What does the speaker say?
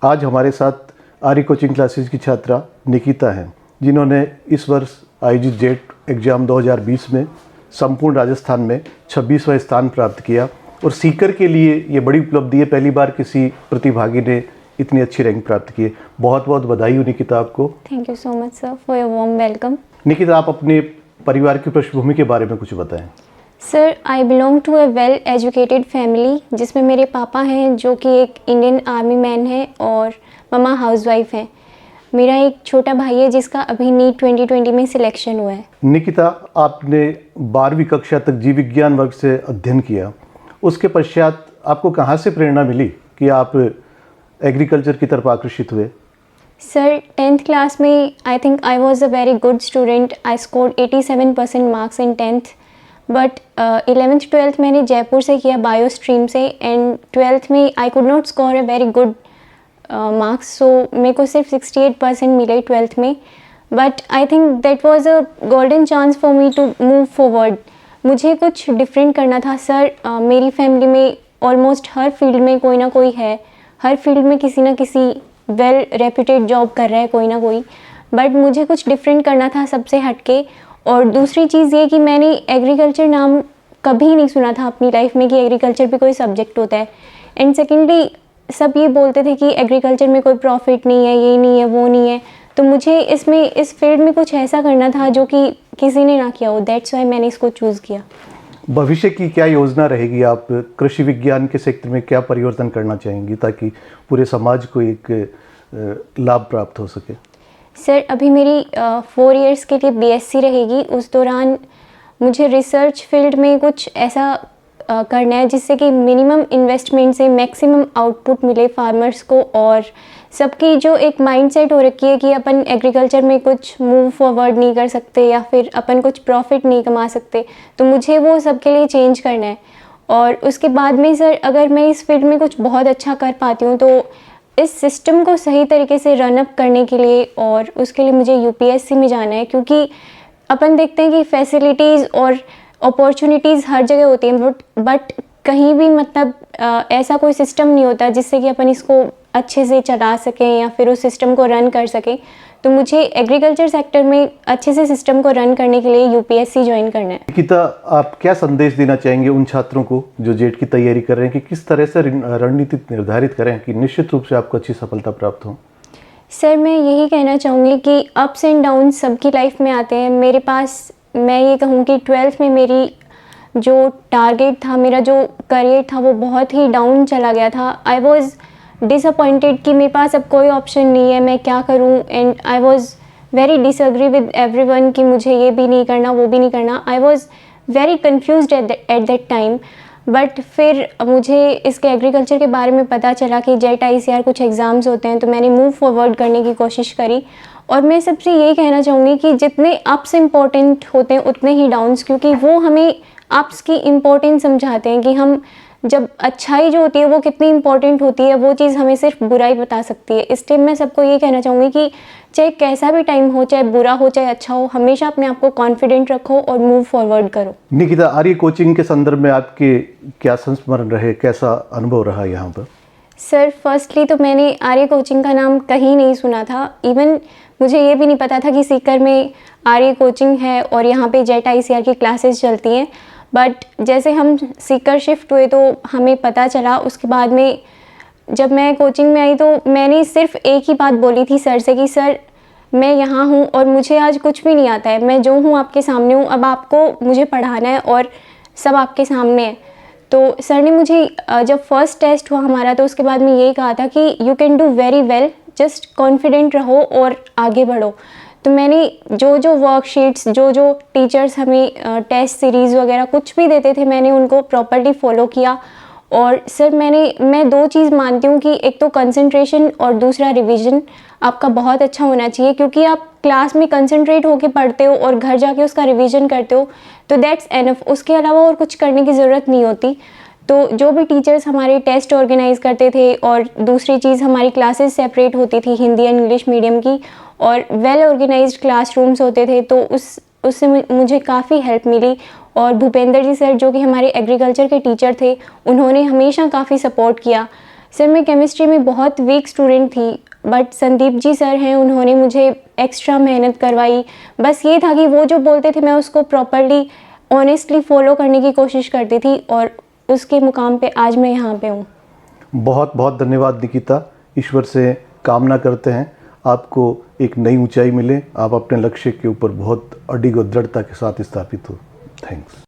आज हमारे साथ आर्य कोचिंग क्लासेस की छात्रा निकिता हैं, जिन्होंने इस वर्ष आयोजित जेट एग्ज़ाम 2020 में संपूर्ण राजस्थान में 26वां स्थान प्राप्त किया और सीकर के लिए ये बड़ी उपलब्धि है। पहली बार किसी प्रतिभागी ने इतनी अच्छी रैंक प्राप्त की है। बहुत बहुत बधाई हो निकिता आपको। Thank you so much sir for your warm welcome. Nikita, आप अपने परिवार की पृष्ठभूमि के बारे में कुछ बताएं। Sir, I belong to a well educated family, जिसमें मेरे पापा हैं जो कि एक इंडियन आर्मी मैन है और मम्मा हाउसवाइफ हैं। मेरा एक छोटा भाई है जिसका अभी नीट 2020 में सिलेक्शन हुआ है। निकिता, आपने 12वीं कक्षा तक जीव विज्ञान वर्ग से अध्ययन किया, उसके पश्चात आपको कहाँ से प्रेरणा मिली कि आप एग्रीकल्चर की तरफ आकर्षित हुए? सर, 10th क्लास में I think I was a very good student. I scored 87% marks in 10th, but 11th 12th मैंने जयपुर से किया बायो स्ट्रीम से, एंड 12th में I could not score a very good marks, so मेरे को सिर्फ 68% मिले 12th में। But I think that was a golden chance for me to move forward. मुझे कुछ डिफरेंट करना था सर। मेरी फैमिली में ऑलमोस्ट हर फील्ड में कोई ना कोई है, हर फील्ड में किसी ना किसी वेल रेप्यूटेड जॉब कर रहा है कोई ना कोई, बट मुझे कुछ डिफरेंट करना था सबसे हटके। और दूसरी चीज़ ये कि मैंने एग्रीकल्चर नाम कभी नहीं सुना था अपनी लाइफ में कि एग्रीकल्चर भी कोई सब्जेक्ट होता है। एंड सेकेंडली, सब ये बोलते थे कि एग्रीकल्चर में कोई प्रॉफिट नहीं है, ये नहीं है, वो नहीं है। तो मुझे इस फील्ड में कुछ ऐसा करना था जो कि किसी ने ना किया हो। दैट्स वाई मैंने इसको चूज़ किया। भविष्य की क्या योजना रहेगी? आप कृषि विज्ञान के क्षेत्र में क्या परिवर्तन करना चाहेंगी ताकि पूरे समाज को एक लाभ प्राप्त हो सके? सर, अभी मेरी 4 इयर्स के लिए बीएससी रहेगी। उस दौरान मुझे रिसर्च फील्ड में कुछ ऐसा करना है जिससे कि मिनिमम इन्वेस्टमेंट से मैक्सिमम आउटपुट मिले फार्मर्स को। और सबकी जो एक माइंडसेट हो रखी है कि अपन एग्रीकल्चर में कुछ मूव फॉरवर्ड नहीं कर सकते या फिर अपन कुछ प्रॉफिट नहीं कमा सकते, तो मुझे वो सबके लिए चेंज करना है। और उसके बाद में सर, अगर मैं इस फील्ड में कुछ बहुत अच्छा कर पाती हूँ तो इस सिस्टम को सही तरीके से रन अप करने के लिए और उसके लिए मुझे यूपीएससी में जाना है, क्योंकि अपन देखते हैं कि फैसिलिटीज़ और अपॉर्चुनिटीज़ हर जगह होती हैं, बट कहीं भी मतलब ऐसा कोई सिस्टम नहीं होता जिससे कि अपन इसको अच्छे से चला सकें या फिर उस सिस्टम को रन कर सकें। तो मुझे एग्रीकल्चर सेक्टर में अच्छे से सिस्टम को रन करने के लिए यूपीएससी ज्वाइन करना है। निकिता, आप क्या संदेश देना चाहेंगे उन छात्रों को जो जेट की तैयारी कर रहे हैं कि किस तरह से रणनीति निर्धारित करें कि निश्चित रूप से आपको अच्छी सफलता प्राप्त हो? सर, मैं यही कहना चाहूँगी कि अप्स एंड डाउन सबकी लाइफ में आते हैं। मेरे पास, मैं ये कहूँ कि 12th में मेरी जो टारगेट था, मेरा जो करियर था, वो बहुत ही डाउन चला गया था। आई वॉज डिसअपॉइंटेड कि मेरे पास अब कोई ऑप्शन नहीं है, मैं क्या करूं। And I was very disagree with everyone कि मुझे ये भी नहीं करना, वो भी नहीं करना। I was very confused at that time. But फिर मुझे इसके एग्रीकल्चर के बारे में पता चला कि जेट आईसीआर कुछ एग्ज़ाम्स होते हैं, तो मैंने मूव फॉरवर्ड करने की कोशिश करी। और मैं सबसे यही कहना चाहूँगी कि जितने अप्स इम्पॉर्टेंट होते हैं उतने ही डाउन्स, क्योंकि वो हमें अप्स की इम्पोर्टेंस समझाते हैं कि हम जब अच्छाई जो होती है वो कितनी इंपॉर्टेंट होती है, वो चीज़ हमें सिर्फ बुराई बता सकती है। इस टाइम मैं सबको ये कहना चाहूँगी कि चाहे कैसा भी टाइम हो, चाहे बुरा हो चाहे अच्छा हो, हमेशा अपने आप को कॉन्फिडेंट रखो और मूव फॉरवर्ड करो। निकिता, आर्य कोचिंग के संदर्भ में आपके क्या संस्मरण रहे, कैसा अनुभव रहा यहाँ पर? सर, फर्स्टली तो मैंने आर्य कोचिंग का नाम कहीं नहीं सुना था। इवन मुझे ये भी नहीं पता था कि सीकर में आर्य कोचिंग है और यहाँ पे जेट आईसीआर की क्लासेस चलती हैं। बट जैसे हम सीकर शिफ्ट हुए तो हमें पता चला। उसके बाद में जब मैं कोचिंग में आई तो मैंने सिर्फ एक ही बात बोली थी सर से कि सर, मैं यहाँ हूँ और मुझे आज कुछ भी नहीं आता है, मैं जो हूँ आपके सामने हूँ, अब आपको मुझे पढ़ाना है और सब आपके सामने है। तो सर ने मुझे जब फर्स्ट टेस्ट हुआ हमारा तो उसके बाद में यही कहा था कि you can do very well, just confident रहो और आगे बढ़ो। तो मैंने जो वर्कशीट्स, जो टीचर्स हमें टेस्ट सीरीज़ वगैरह कुछ भी देते थे, मैंने उनको प्रॉपर्ली फॉलो किया। और सर, मैं 2 चीज़ मानती हूँ कि एक तो कंसंट्रेशन और दूसरा रिवीजन आपका बहुत अच्छा होना चाहिए, क्योंकि आप क्लास में कंसंट्रेट होकर पढ़ते हो और घर जाके उसका रिवीजन करते हो तो दैट्स एनफ। उसके अलावा और कुछ करने की ज़रूरत नहीं होती। तो जो भी टीचर्स हमारे टेस्ट ऑर्गेनाइज़ करते थे और दूसरी चीज़ हमारी क्लासेस सेपरेट होती थी हिंदी एंड इंग्लिश मीडियम की, और वेल ऑर्गेनाइज्ड क्लासरूम्स होते थे, तो उससे मुझे काफ़ी हेल्प मिली। और भूपेंद्र जी सर जो कि हमारे एग्रीकल्चर के टीचर थे, उन्होंने हमेशा काफ़ी सपोर्ट किया। सर मैं केमिस्ट्री में बहुत वीक स्टूडेंट थी, बट संदीप जी सर हैं, उन्होंने मुझे एक्स्ट्रा मेहनत करवाई। बस ये था कि वो जो बोलते थे मैं उसको प्रॉपरली ऑनेस्टली फॉलो करने की कोशिश करती थी, और उसके मुकाम पे आज मैं यहाँ पे हूँ। बहुत बहुत धन्यवाद निकिता। ईश्वर से कामना करते हैं आपको एक नई ऊंचाई मिले, आप अपने लक्ष्य के ऊपर बहुत अडिग और दृढ़ता के साथ स्थापित हो। थैंक्स।